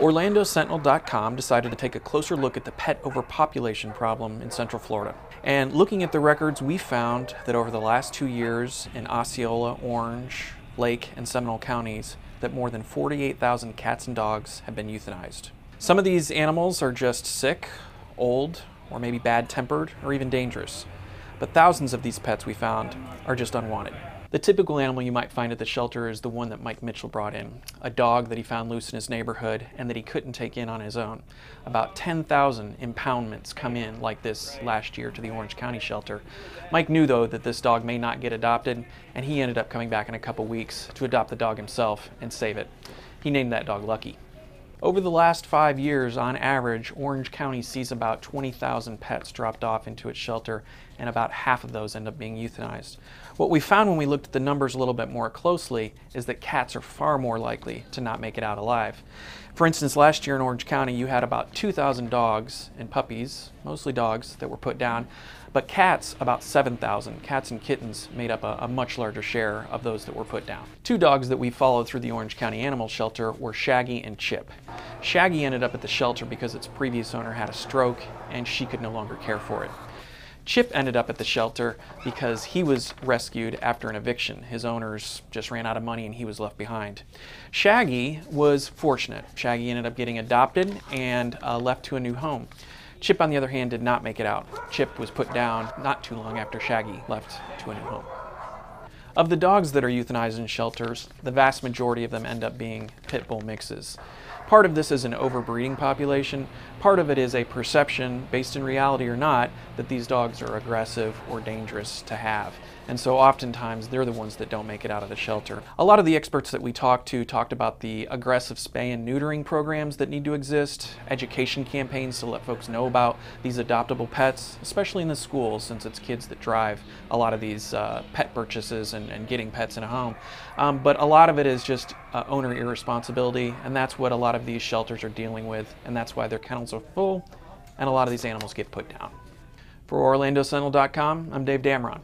OrlandoSentinel.com decided to take a closer look at the pet overpopulation problem in Central Florida. And looking at the records, we found that over the last 2 years in Osceola, Orange, Lake, and Seminole counties, that more than 48,000 cats and dogs have been euthanized. Some of these animals are just sick, old, or maybe bad-tempered, or even dangerous. But thousands of these pets we found are just unwanted. The typical animal you might find at the shelter is the one that Mike Mitchell brought in, a dog that he found loose in his neighborhood and that he couldn't take in on his own. About 10,000 impoundments come in like this last year to the Orange County shelter. Mike knew, though, that this dog may not get adopted, and he ended up coming back in a couple weeks to adopt the dog himself and save it. He named that dog Lucky. Over the last 5 years, on average, Orange County sees about 20,000 pets dropped off into its shelter, and about half of those end up being euthanized. What we found when we looked at the numbers a little bit more closely is that cats are far more likely to not make it out alive. For instance, last year in Orange County, you had about 2,000 dogs and puppies, mostly dogs, that were put down, but cats, about 7,000. Cats and kittens made up a much larger share of those that were put down. 2 dogs that we followed through the Orange County Animal Shelter were Shaggy and Chip. Shaggy ended up at the shelter because its previous owner had a stroke and she could no longer care for it. Chip ended up at the shelter because he was rescued after an eviction. His owners just ran out of money and he was left behind. Shaggy was fortunate. Shaggy ended up getting adopted and left to a new home. Chip, on the other hand, did not make it out. Chip was put down not too long after Shaggy left to a new home. Of the dogs that are euthanized in shelters, the vast majority of them end up being pit bull mixes. Part of this is an overbreeding population. Part of it is a perception, based in reality or not, that these dogs are aggressive or dangerous to have. And so oftentimes they're the ones that don't make it out of the shelter. A lot of the experts that we talked to talked about the aggressive spay and neutering programs that need to exist, education campaigns to let folks know about these adoptable pets, especially in the schools, since it's kids that drive a lot of these pet purchases and getting pets in a home. But a lot of it is just owner irresponsibility, and that's what a lot of these shelters are dealing with, and that's why their kennels are full and a lot of these animals get put down. For OrlandoSentinel.com, I'm Dave Damron.